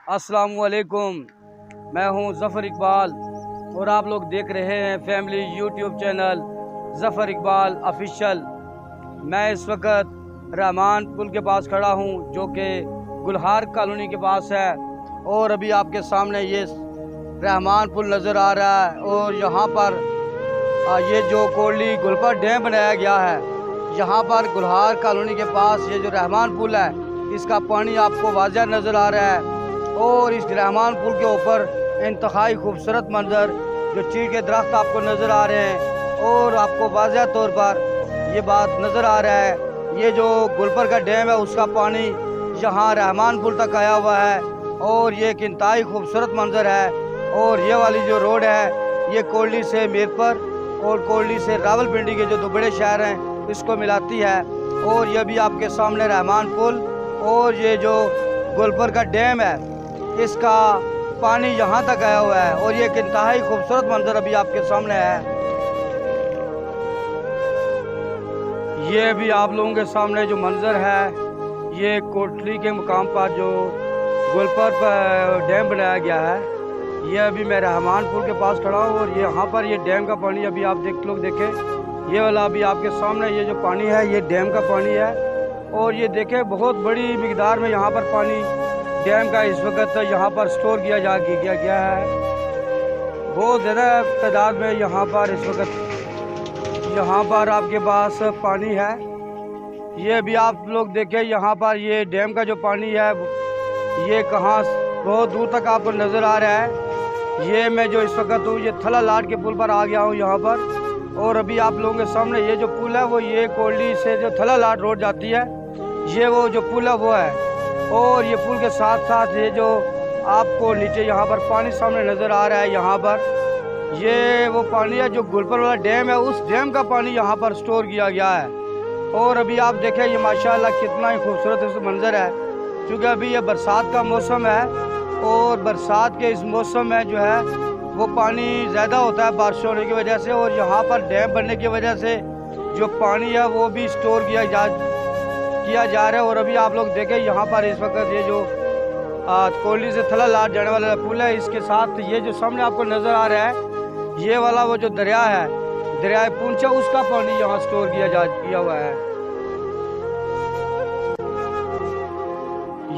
अस्सलामुअलैकुम, मैं हूं ज़फ़र इकबाल और आप लोग देख रहे हैं family YouTube channel Zafar Iqbal official. मैं इस वक्त रहमान पुल के पास खड़ा हूं जो कि गुलहार कॉलोनी के पास है और अभी आपके सामने ये रहमान पुल नज़र आ रहा है और यहाँ पर ये जो कोटली गुलपर डैम बनाया गया है, यहाँ पर गुलहार कॉलोनी के पास ये जो रहमान पुल है इसका पानी आपको वाज़ह नज़र आ रहा है और इस रहमान पुल के ऊपर इंतहाई खूबसूरत मंजर जो चीड़ के दरख्त आपको नज़र आ रहे हैं और आपको वाज़ह तौर पर ये बात नज़र आ रहा है ये जो गुलपर का डैम है उसका पानी यहाँ रहमान पुल तक आया हुआ है और ये एक इंतहाई खूबसूरत मंजर है। और ये वाली जो रोड है ये कोटली से मीरपुर और कोटली से रावलपिंडी के जो दो बड़े शहर हैं इसको मिलाती है और ये भी आपके सामने रहमान पुल और ये जो गुलपर का डैम है इसका पानी यहाँ तक आया हुआ है और ये एक इंतहाई खूबसूरत मंजर अभी आपके सामने है। ये भी आप लोगों के सामने जो मंजर है ये कोटली के मुकाम पर जो गुलपर पर डैम बनाया गया है। ये अभी मैं रहमान पुल के पास खड़ा हूँ और ये यहाँ पर ये डैम का पानी अभी आप लोग देखें, ये वाला अभी आपके सामने ये जो पानी है ये डैम का पानी है और ये देखें बहुत बड़ी मिकदार में यहाँ पर पानी डैम का इस वक्त यहाँ पर स्टोर किया गया है। बहुत ज़्यादा तादाद में यहाँ पर इस वक्त यहाँ पर आपके पास पानी है। ये भी आप लोग देखें यहाँ पर ये डैम का जो पानी है ये कहाँ बहुत दूर तक आपको नज़र आ रहा है। ये मैं जो इस वक्त हूँ ये थला लाट के पुल पर आ गया हूँ यहाँ पर और अभी आप लोगों के सामने ये जो पुल है वो ये कोटली से जो थला लाट रोड जाती है ये वो जो पुल है वो है और ये पुल के साथ साथ ये जो आपको नीचे यहाँ पर पानी सामने नज़र आ रहा है यहाँ पर ये वो पानी है जो गुलपर वाला डैम है उस डैम का पानी यहाँ पर स्टोर किया गया है। और अभी आप देखें ये माशाल्लाह कितना ही खूबसूरत इस मंज़र है क्योंकि अभी ये बरसात का मौसम है और बरसात के इस मौसम में जो है वो पानी ज़्यादा होता है बारिश होने की वजह से और यहाँ पर डैम बनने की वजह से जो पानी है वो भी स्टोर किया जा रहा है। और अभी आप लोग देखें यहाँ पर इस वक्त ये जो कोटली से थला लाट जाने वाला पुल है इसके साथ ये जो सामने आपको नज़र आ रहा है ये वाला वो जो दरिया है दरिया पूंछ उसका पानी यहाँ स्टोर किया हुआ है।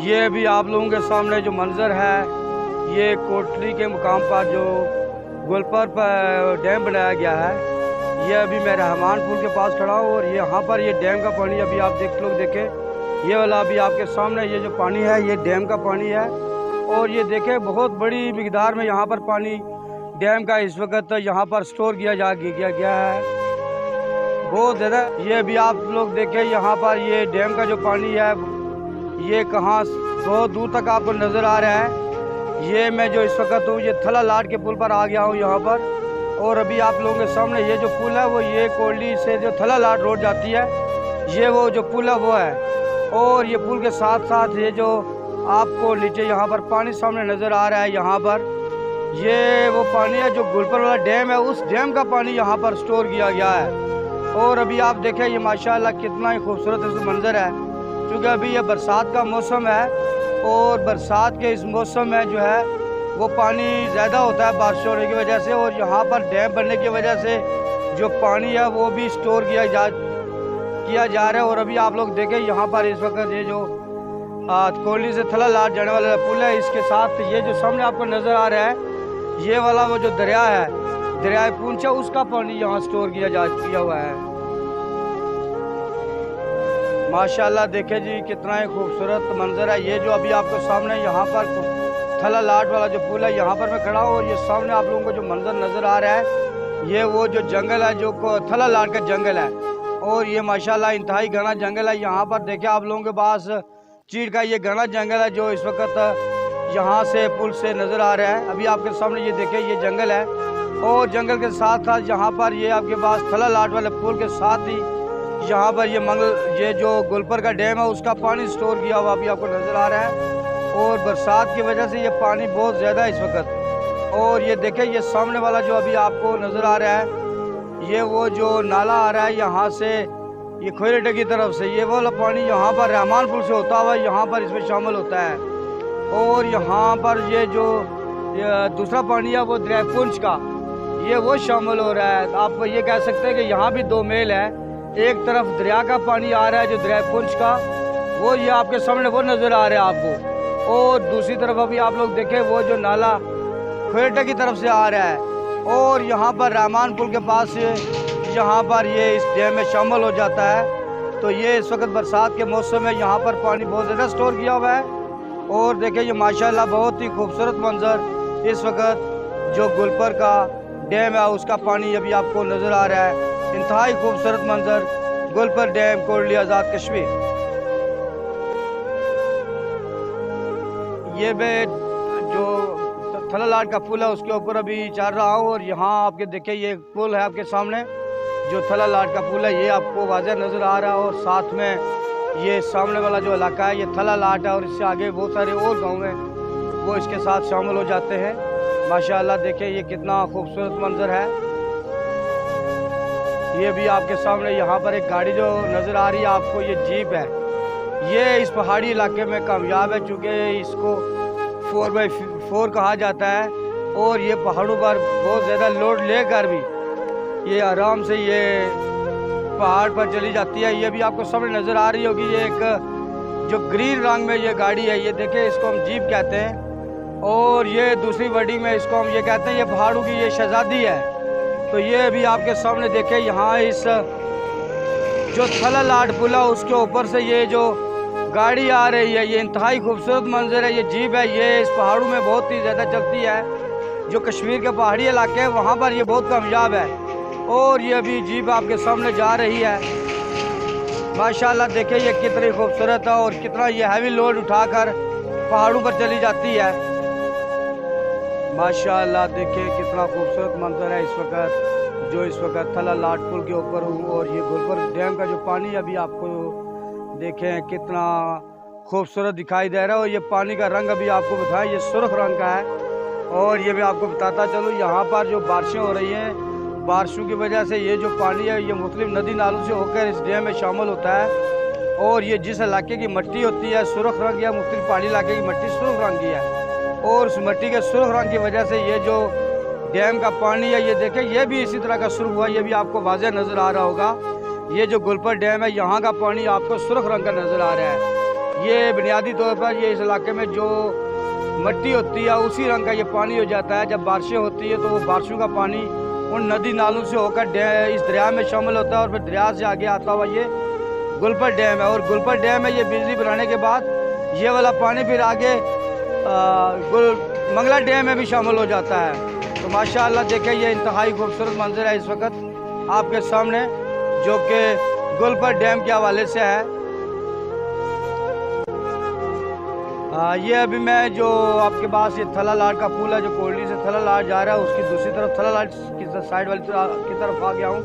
ये भी आप लोगों के सामने जो मंजर है ये कोटली के मुकाम पर जो गुलपर पर डैम बनाया गया है। ये अभी मैं रहमान पुल के पास खड़ा हूँ और यहाँ पर ये डैम का पानी अभी आप लोग देखें, ये वाला अभी आपके सामने ये जो पानी है ये डैम का पानी है और ये देखें बहुत बड़ी मिकदार में यहाँ पर पानी डैम का इस वक्त यहाँ पर स्टोर किया गया है बहुत ज़्यादा। ये भी आप लोग देखें यहाँ पर ये डैम का जो पानी है ये कहाँ बहुत दूर तक आपको नज़र आ रहा है। ये मैं जो इस वक्त हूँ ये थला लाट के पुल पर आ गया हूँ यहाँ पर और अभी आप लोगों के सामने ये जो पुल है वो ये कोटली से जो थला लाट रोड जाती है ये वो जो पुल है वो है और ये पुल के साथ साथ ये जो आपको नीचे यहाँ पर पानी सामने नज़र आ रहा है यहाँ पर ये वो पानी है जो गुलपर वाला डैम है उस डैम का पानी यहाँ पर स्टोर किया गया है। और अभी आप देखें ये माशाल्लाह कितना ही खूबसूरत इस मंज़र है क्योंकि अभी ये बरसात का मौसम है और बरसात के इस मौसम में जो है वो पानी ज़्यादा होता है बारिश होने की वजह से और यहाँ पर डैम बनने की वजह से जो पानी है वो भी स्टोर किया जा रहा है। और अभी आप लोग देखें यहाँ पर इस वक्त ये जो कोटली से थला लाट जाने वाला पुल है इसके साथ ये जो सामने आपको नज़र आ रहा है ये वाला वो जो दरिया है दरिया पूंछ उसका पानी यहाँ स्टोर किया हुआ है। माशाल्लाह देखे जी कितना ही खूबसूरत मंजर है। ये जो अभी आपको सामने यहाँ पर थला लाट वाला जो पुल है यहाँ पर मैं खड़ा हूँ और ये सामने आप लोगों को जो मंजर नज़र आ रहा है ये वो जो जंगल है जो थला लाट का जंगल है और ये माशाल्लाह इंतहाई घना जंगल है। यहाँ पर देखे आप लोगों के पास चीड़ का ये घना जंगल है जो इस वक्त यहाँ से पुल से नज़र आ रहा है। अभी आपके सामने ये देखें ये जंगल है और जंगल के साथ साथ यहाँ पर ये आपके पास थला लाट वाले पुल के साथ ही यहाँ पर ये जो गुलपर का डैम है उसका पानी स्टोर किया हुआ अभी आपको नज़र आ रहा है और बरसात की वजह से ये पानी बहुत ज़्यादा है इस वक्त। और ये देखें ये सामने वाला जो अभी आपको नज़र आ रहा है ये वो जो नाला आ रहा है यहाँ से ये खोयरेटे की तरफ से ये वाला पानी यहाँ पर रहमान पुल से होता हुआ यहाँ पर इसमें शामिल होता है। और यहाँ पर ये जो दूसरा पानी है वो दरिया पुंछ का ये वो शामिल हो रहा है। आप ये कह सकते हैं कि यहाँ भी दो मेल है, एक तरफ दरिया का पानी आ रहा है जो दरिया पुंछ का, वो ये आपके सामने वो नज़र आ रहा है आपको, और दूसरी तरफ अभी आप लोग देखें वो जो नाला खेटा की तरफ से आ रहा है, और यहाँ पर रहमान पुल के पास यहाँ पर ये इस डैम में शामिल हो जाता है। तो ये इस वक्त बरसात के मौसम में यहाँ पर पानी बहुत ज़्यादा स्टोर किया हुआ है। और देखिए ये माशाल्लाह बहुत ही खूबसूरत मंज़र इस वक्त जो गुलपर का डैम है उसका पानी अभी आपको नज़र आ रहा है। इंतहाई खूबसूरत मंज़र गुलपर डैम, कोटली आज़ाद कश्मीर। ये मैं जो थलालाट का पुल है उसके ऊपर अभी चल रहा हूँ, और यहाँ आपके देखिए ये पुल है आपके सामने जो थलालाट का पुल है ये आपको वाज़ह नज़र आ रहा है। और साथ में ये सामने वाला जो इलाका है ये थलालाट है, और इससे आगे बहुत सारे और गाँव हैं वो इसके साथ शामिल हो जाते हैं। माशाल्लाह देखिए ये कितना खूबसूरत मंजर है। ये भी आपके सामने यहाँ पर एक गाड़ी जो नज़र आ रही है आपको, ये जीप है। ये इस पहाड़ी इलाके में कामयाब है चूँकि इसको 4x4 कहा जाता है, और ये पहाड़ों पर बहुत ज़्यादा लोड लेकर भी ये आराम से ये पहाड़ पर चली जाती है। ये भी आपको सामने नज़र आ रही होगी, ये एक जो ग्रीन रंग में ये गाड़ी है, ये देखें इसको हम जीप कहते हैं, और ये दूसरी वर्डिंग में इसको हम ये कहते हैं ये पहाड़ों की ये शहजादी है। तो ये भी आपके सामने देखें यहाँ इस जो थलालाट पुल है उसके ऊपर से ये जो गाड़ी आ रही है, ये इंतहाई खूबसूरत मंजर है। ये जीप है, ये इस पहाड़ों में बहुत ही ज़्यादा चलती है। जो कश्मीर के पहाड़ी इलाके हैं वहाँ पर ये बहुत कामयाब है, और ये अभी जीप आपके सामने जा रही है। माशाल्लाह देखिए ये कितनी खूबसूरत है, और कितना ये हैवी लोड उठाकर पहाड़ों पर चली जाती है। माशाल्लाह देखिए कितना खूबसूरत मंजर है इस वक्त थलालाट पुल के ऊपर हूँ, और ये गुलपर डैम का जो पानी अभी आपको देखें कितना खूबसूरत दिखाई दे रहा है। और ये पानी का रंग अभी आपको बताएं ये सुर्ख रंग का है। और ये मैं आपको बताता चलूँ यहाँ पर जो बारिशें हो रही हैं, बारिशों की वजह से ये जो पानी है ये मुख्तलिफ नदी नालों से होकर इस डैम में शामिल होता है। और ये जिस इलाके की मिट्टी होती है सुर्ख रंग या मुख्तलिफ पहाड़ी इलाके की मिट्टी सुर्ख रंग की है, और उस मिट्टी के सुर्ख रंग की वजह से ये जो डैम का पानी है ये देखें ये भी इसी तरह का सुर्ख हुआ, ये भी आपको वाज़ह नज़र आ रहा होगा। ये जो गुलपर डैम है यहाँ का पानी आपको सुर्ख रंग का नज़र आ रहा है। ये बुनियादी तौर पर ये इस इलाके में जो मिट्टी होती है उसी रंग का ये पानी हो जाता है। जब बारिशें होती है तो वो बारिशों का पानी उन नदी नालों से होकर इस दरिया में शामिल होता है, और फिर दरिया से आगे आता हुआ ये गुलपर डैम है। और गुलपर डैम में ये बिजली बनाने के बाद ये वाला पानी फिर आगे मंगला डैम में भी शामिल हो जाता है। तो माशाअल्लाह देखें ये इंतहाई खूबसूरत मंजर है इस वक्त आपके सामने जो कि गुलपर डैम के हवाले से है। ये अभी मैं जो आपके पास ये थलालाट का पुल है जो कोटली से थलालाट जा रहा है उसकी दूसरी तरफ थलालाट की साइड वाली की तरफ आ गया हूँ।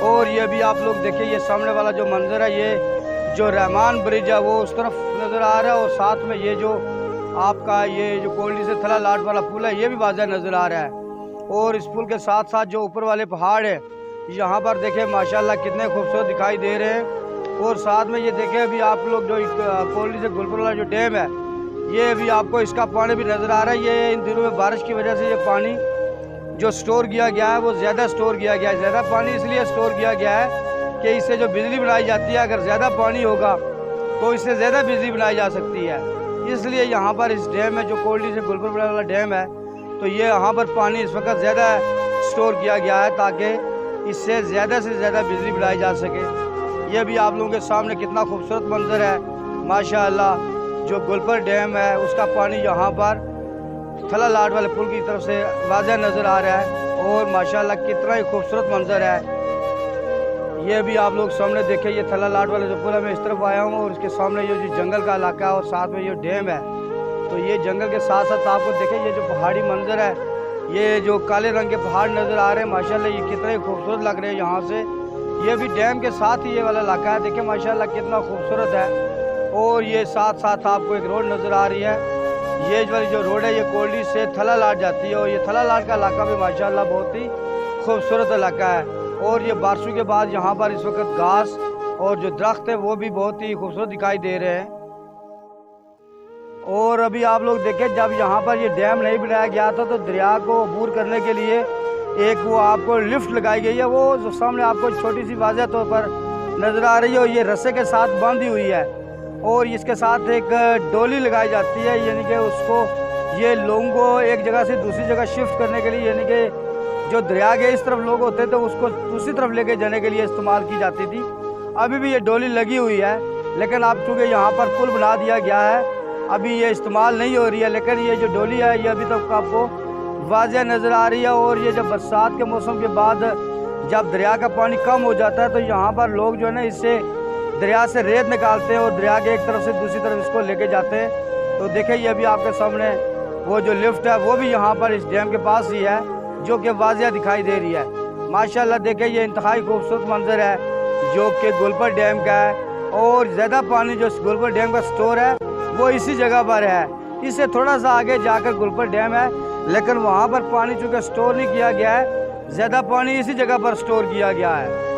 और ये अभी आप लोग देखिए ये सामने वाला जो मंजर है ये जो रहमान ब्रिज है वो उस तरफ नज़र आ रहा है, और साथ में ये जो आपका ये जो कोटली से थलालाट वाला पुल है ये भी वाज़ह नज़र आ रहा है। और इस पुल के साथ साथ जो ऊपर वाले पहाड़ है यहाँ पर देखें माशाल्लाह कितने खूबसूरत दिखाई दे रहे हैं। और साथ में ये देखें अभी आप लोग जो कोटली से गुलपर वाला जो डैम है ये भी आपको इसका पानी भी नज़र आ रहा है। ये इन दिनों में बारिश की वजह से ये पानी जो स्टोर किया गया है वो ज़्यादा स्टोर किया गया है। ज़्यादा पानी इसलिए स्टोर किया गया है कि इससे जो बिजली बनाई जाती है अगर ज़्यादा पानी होगा तो इससे ज़्यादा बिजली बनाई जा सकती है। इसलिए यहाँ पर इस डैम में जो कोटली से गुलपर वाला डैम है तो ये यहाँ पर पानी इस वक्त ज़्यादा स्टोर किया गया है ताकि इससे ज़्यादा से ज़्यादा बिजली बनाई जा सके। ये भी आप लोगों के सामने कितना खूबसूरत मंजर है माशाअल्लाह। जो गुलपर डैम है उसका पानी यहाँ पर थलालाट वाले पुल की तरफ से वाज़ह नज़र आ रहा है, और माशाअल्लाह कितना ही खूबसूरत मंजर है। ये भी आप लोग सामने देखें ये थलालाट वाले जो पुल है मैं इस तरफ आया हूँ, और इसके सामने ये जो जंगल का इलाका है और साथ में ये डैम है। तो ये जंगल के साथ साथ आपको देखें ये जो पहाड़ी मंजर है, ये जो काले रंग के पहाड़ नज़र आ रहे हैं माशाल्लाह ये कितने खूबसूरत लग रहे हैं यहाँ से। ये भी डैम के साथ ही ये वाला इलाका है, देखें माशाल्लाह कितना खूबसूरत है। और ये साथ साथ आपको एक रोड नज़र आ रही है, ये वाली जो रोड है ये कोटली से थलालाट जाती है, और ये थलालाट का इलाका भी माशाल्लाह बहुत ही खूबसूरत इलाका है। और ये बारिशों के बाद यहाँ पर इस वक्त घास और जो दरख्त है वो भी बहुत ही खूबसूरत दिखाई दे रहे हैं। और अभी आप लोग देखें, जब यहाँ पर ये डैम नहीं बनाया गया था तो दरिया को अबूर करने के लिए एक वो आपको लिफ्ट लगाई गई है, वो जो सामने आपको छोटी सी वाज़ह तौर पर नज़र आ रही है, और ये रस्से के साथ बंधी हुई है और इसके साथ एक डोली लगाई जाती है, यानी कि उसको ये लोगों को एक जगह से दूसरी जगह शिफ्ट करने के लिए, यानी कि जो दरिया के इस तरफ लोग होते थे उसको दूसरी तरफ लेके जाने के लिए इस्तेमाल की जाती थी। अभी भी ये डोली लगी हुई है, लेकिन अब चूँकि यहाँ पर पुल बना दिया गया है, अभी ये इस्तेमाल नहीं हो रही है, लेकिन ये जो डोली है ये अभी तक आपको वाज़ह नज़र आ रही है। और ये जब बरसात के मौसम के बाद जब दरिया का पानी कम हो जाता है तो यहाँ पर लोग जो है ना इससे दरिया से रेत निकालते हैं और दरिया के एक तरफ से दूसरी तरफ इसको लेके जाते हैं। तो देखिए ये अभी आपके सामने वो जो लिफ्ट है वो भी यहाँ पर इस डैम के पास ही है, जो कि वाज़ह दिखाई दे रही है। माशाल्लाह देखिए ये इंतहाई खूबसूरत मंजर है जो कि गुलपर डैम का है, और ज़्यादा पानी जो गुलपर डैम का स्टोर है वो इसी जगह पर है। इससे थोड़ा सा आगे जाकर गुलपर डैम है, लेकिन वहाँ पर पानी चूँकि स्टोर नहीं किया गया है, ज़्यादा पानी इसी जगह पर स्टोर किया गया है।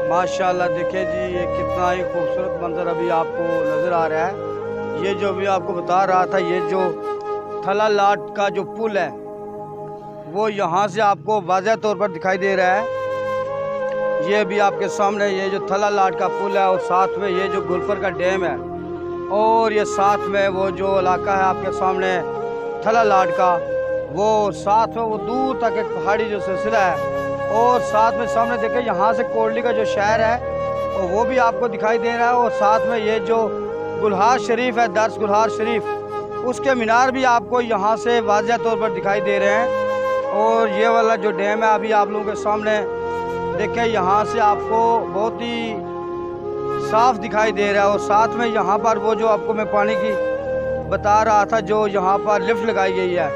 माशाल्लाह देखिए जी ये कितना ही खूबसूरत मंजर अभी आपको नज़र आ रहा है। ये जो अभी आपको बता रहा था, ये जो थला लाट का जो पुल है वो यहाँ से आपको वाज़ह तौर पर दिखाई दे रहा है। ये भी आपके सामने ये जो थला लाट का पुल है, और साथ में ये जो गुलपर का डैम है, और ये साथ में वो जो इलाका है आपके सामने थला लाट का, वो साथ में वो दूर तक एक पहाड़ी जो सिलसिला है, और साथ में सामने देखें यहाँ से कोटली का जो शहर है तो वो भी आपको दिखाई दे रहा है। और साथ में ये जो गुलहार शरीफ है, दर्स गुलहार शरीफ, उसके मीनार भी आपको यहाँ से वाज़ह तौर पर दिखाई दे रहे हैं। और ये वाला जो डैम है अभी आप लोगों के सामने देखें, यहाँ से आपको बहुत ही साफ दिखाई दे रहा है। और साथ में यहाँ पर वो जो आपको मैं पानी की बता रहा था, जो यहाँ पर लिफ्ट लगाई गई है,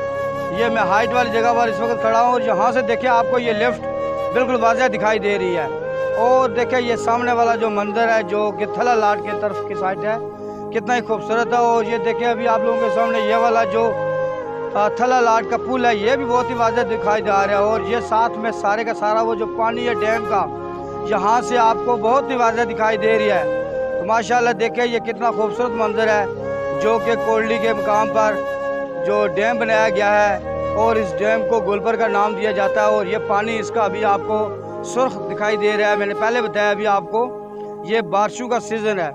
ये मैं हाइट वाली जगह पर इस वक्त खड़ा हूँ, और यहाँ से देखें आपको ये लिफ्ट बिल्कुल वाज़ह दिखाई दे रही है। और देखें ये सामने वाला जो मंजर है जो कि थला लाट की तरफ की साइड है, कितना ही खूबसूरत है। और ये देखें अभी आप लोगों के सामने ये वाला जो थला लाट का पुल है, ये भी बहुत ही वाज़ह दिखाई दे रहा है। और ये साथ में सारे का सारा वो जो पानी है डैम का, यहाँ से आपको बहुत ही वाज़ह दिखाई दे रही है। तो माशाल्लाह देखें ये कितना खूबसूरत मंजर है जो कि कोटली के मुकाम पर जो डैम बनाया गया है, और इस डैम को गुलपर का नाम दिया जाता है। और ये पानी इसका अभी आपको सुर्ख दिखाई दे रहा है। मैंने पहले बताया अभी आपको ये बारिशों का सीज़न है,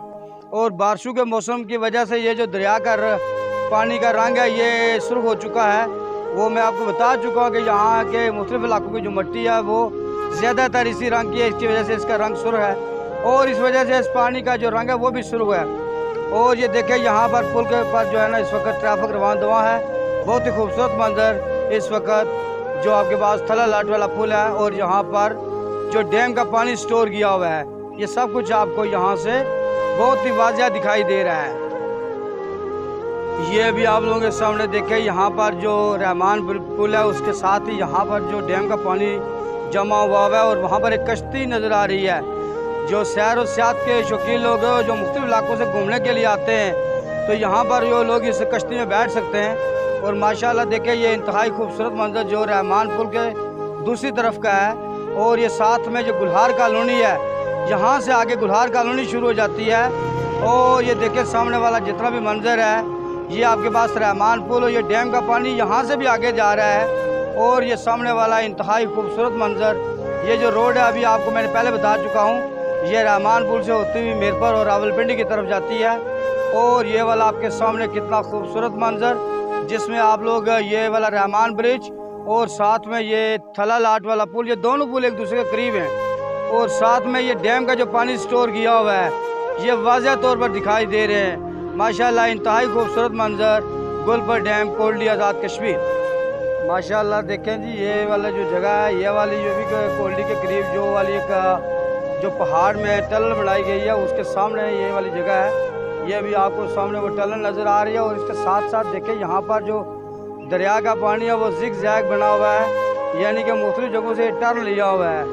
और बारिशों के मौसम की वजह से ये जो दरिया का पानी का रंग है ये सुर्ख हो चुका है। वो मैं आपको बता चुका हूँ कि यहाँ के मुख्तलिफ इलाकों की जो मिट्टी है वो ज़्यादातर इसी रंग की है, इसकी वजह से इसका रंग सुर्ख है, और इस वजह से इस पानी का जो रंग है वो भी सुर्ख है। और ये देखें यहाँ पर पुल के ऊपर जो है ना इस वक्त ट्रैफिक रवान दवा है, बहुत ही खूबसूरत मंजर इस वक्त जो आपके पास थला लाट वाला पुल है, और यहाँ पर जो डैम का पानी स्टोर किया हुआ है, ये सब कुछ आपको यहाँ से बहुत ही वाज़ह दिखाई दे रहा है। ये भी आप लोगों के सामने देखें, यहाँ पर जो रहमान पुल है उसके साथ ही यहाँ पर जो डैम का पानी जमा हुआ है, और वहाँ पर एक कश्ती नज़र आ रही है। जो सैर और सियाहत के शौकीन लोग हैं जो मुख्तलिफ इलाकों से घूमने के लिए आते हैं, तो यहाँ पर जो लोग इस कश्ती में बैठ सकते हैं। और माशाल्लाह देखें ये इंतहाई खूबसूरत मंजर जो रहमान पुल के दूसरी तरफ का है, और ये साथ में जो गुलहार कॉलोनी है, यहाँ से आगे गुलहार कॉलोनी शुरू हो जाती है। और ये देखें सामने वाला जितना भी मंजर है, ये आपके पास रहमान पुल, और ये डैम का पानी यहाँ से भी आगे जा रहा है। और ये सामने वाला इंतहाई खूबसूरत मंजर, ये जो रोड है अभी आपको मैंने पहले बता चुका हूँ, ये रहमान पुल से होती हुई मीरपुर और रावलपिंडी की तरफ जाती है। और ये वाला आपके सामने कितना खूबसूरत मंजर, जिसमें आप लोग ये वाला रहमान ब्रिज और साथ में ये थला लाट वाला पुल, ये दोनों पुल एक दूसरे के करीब हैं, और साथ में ये डैम का जो पानी स्टोर किया हुआ है ये वाज़ह तौर पर दिखाई दे रहे हैं। माशाल्लाह इंतहाई खूबसूरत मंजर गुलपर डैम, कोटली आज़ाद कश्मीर। माशाल्लाह देखें जी ये वाला जो जगह है, ये वाली जो भी कोटली के करीब जो वाली एक जो पहाड़ में टनल बनाई गई है उसके सामने ये वाली जगह है। ये भी आपको सामने वो टनल नज़र आ रही है, और इसके साथ साथ देखें यहाँ पर जो दरिया का पानी है वो जिग जैग बना हुआ है, यानी कि मुख्तलिफ जगहों से टर्न लिया हुआ है।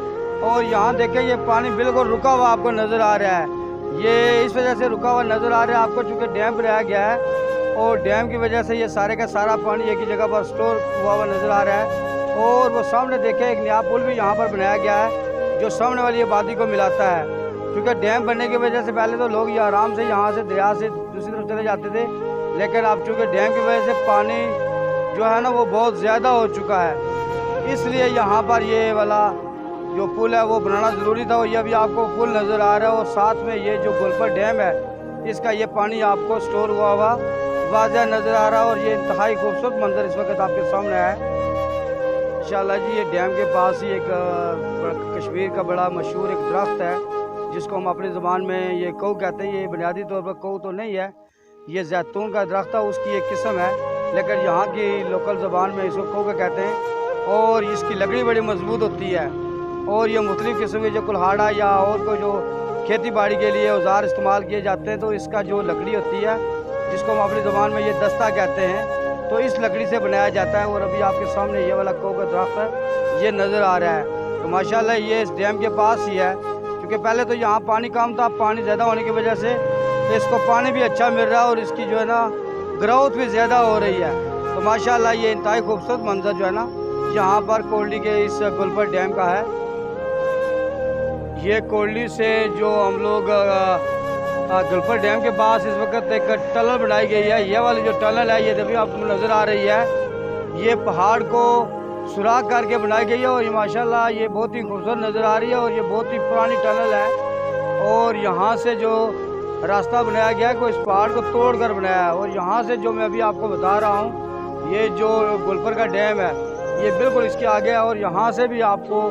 और यहाँ देखें ये पानी बिल्कुल रुका हुआ आपको नज़र आ रहा है। ये इस वजह से रुका हुआ नज़र आ रहा है आपको चूँकि डैम बनाया गया है, और डैम की वजह से ये सारे का सारा पानी एक ही जगह पर स्टोर हुआ नज़र आ रहा है। और वो सामने देखें एक नया पुल भी यहाँ पर बनाया गया है जो सामने वाली आबादी को मिलाता है। क्योंकि डैम बनने की वजह से पहले तो लोग ये आराम से यहाँ से दरिया से दूसरी तरफ चले जाते थे, लेकिन अब चूँकि डैम की वजह से पानी जो है ना वो बहुत ज़्यादा हो चुका है, इसलिए यहाँ पर ये वाला जो पुल है वो बनाना ज़रूरी था। और ये भी आपको पुल नज़र आ रहा है और साथ में ये जो गोलपर डैम है इसका ये पानी आपको स्टोर हुआ हुआ वाज़ह नज़र आ रहा है। और ये इंतहाई खूबसूरत मंजर इस वक्त आपके सामने है इंशाल्लाह जी। ये डैम के पास ही एक कश्मीर का बड़ा मशहूर एक दरख्त है जिसको हम अपनी ज़बान में ये कऊ कहते हैं। ये बुनियादी तौर पर कऊ तो नहीं है, ये जैतून का दरख्त है, उसकी एक किस्म है, लेकिन यहाँ की लोकल ज़बान में इसको कऊ का कहते हैं। और इसकी लकड़ी बड़ी मजबूत होती है और ये मुख्तलिफ़ किस्म के जो कुल्हाड़ा या और कोई जो खेती बाड़ी के लिए औजार इस्तेमाल किए जाते हैं तो इसका जो लकड़ी होती है जिसको हम अपनी ज़बान में ये दस्ता कहते हैं, तो इस लकड़ी से बनाया जाता है। और अभी आपके सामने ये वाला कऊ का दरख्त है ये नज़र आ रहा है। तो माशाल्लाह ये इस डैम के पास ही है, क्योंकि पहले तो यहाँ पानी कम था, पानी ज़्यादा होने की वजह से तो इसको पानी भी अच्छा मिल रहा है और इसकी जो है ना ग्रोथ भी ज़्यादा हो रही है। तो माशाल्लाह ये इंतहाई खूबसूरत मंजर जो है ना यहाँ पर कोल्डी के इस गोलपर डैम का है। ये कोल्डी से जो हम लोग गोलपर डैम के पास इस वक्त एक टनल बनाई गई है। ये वाली जो टनल है ये अभी आपको नज़र आ रही है, ये पहाड़ को सुराख करके बनाई गई है और ये माशाल्लाह ये बहुत ही खूबसूरत नज़र आ रही है। और ये बहुत ही पुरानी टनल है और यहाँ से जो रास्ता बनाया गया है को इस पहाड़ को तोड़ कर बनाया है। और यहाँ से जो मैं अभी आपको बता रहा हूँ ये जो गोलपर का डैम है ये बिल्कुल इसके आगे है और यहाँ से भी आपको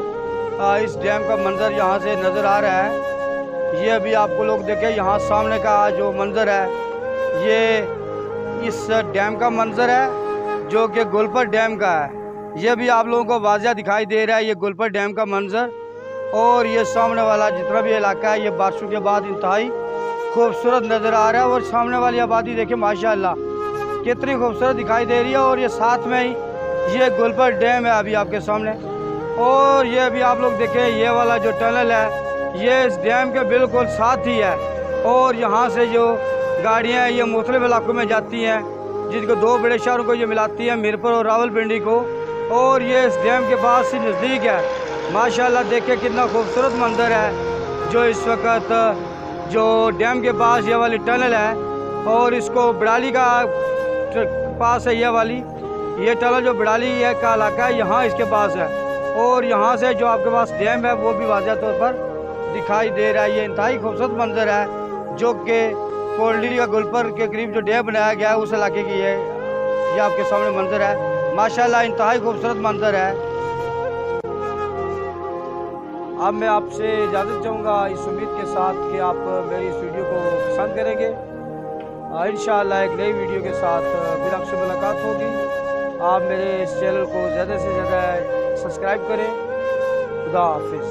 इस डैम का मंजर यहाँ से नज़र आ रहा है। ये अभी आपको लोग देखें यहाँ सामने का जो मंजर है ये इस डैम का मंजर है जो कि गोलपर डैम का है। ये भी आप लोगों को वाज़ह दिखाई दे रहा है ये गोलपर डैम का मंजर। और ये सामने वाला जितना भी इलाका है ये बारिशों के बाद इंतहाई खूबसूरत नज़र आ रहा है। और सामने वाली आबादी देखें माशाल्लाह कितनी खूबसूरत दिखाई दे रही है। और ये साथ में ही ये गोलपर डैम है अभी आपके सामने। और ये अभी आप लोग देखें ये वाला जो टनल है ये इस डैम के बिल्कुल साथ ही है। और यहाँ से जो गाड़ियाँ ये मुख्तलिफ इलाकों में जाती हैं जिनको दो बड़े शहरों को ये मिलाती है मीरपुर और रावलपिंडी को। और ये इस डैम के पास ही नज़दीक है। माशाल्लाह देखें कितना खूबसूरत मंजर है जो इस वक्त जो डैम के पास ये वाली टनल है। और इसको बड़ाली का पास है ये टनल जो बड़ाली है का इलाका है यहाँ इसके पास है। और यहाँ से जो आपके पास डैम है वो भी वाज़ह तौर पर दिखाई दे रहा है। ये इंतहाई खूबसूरत मंजर है जो कि कोल्डी का गोलपर के करीब जो डैम बनाया गया है उस इलाके की है। ये आपके सामने मंजर है माशाल्लाह इंतहाई खूबसूरत मंजर है। अब मैं आपसे इजाज़त चाहूँगा इस उम्मीद के साथ कि आप मेरी इस वीडियो को पसंद करेंगे। इंशाअल्लाह एक नई वीडियो के साथ फिर आपसे मुलाकात होगी। आप मेरे इस चैनल को ज़्यादा से ज़्यादा सब्सक्राइब करें। खुदा हाफिज़।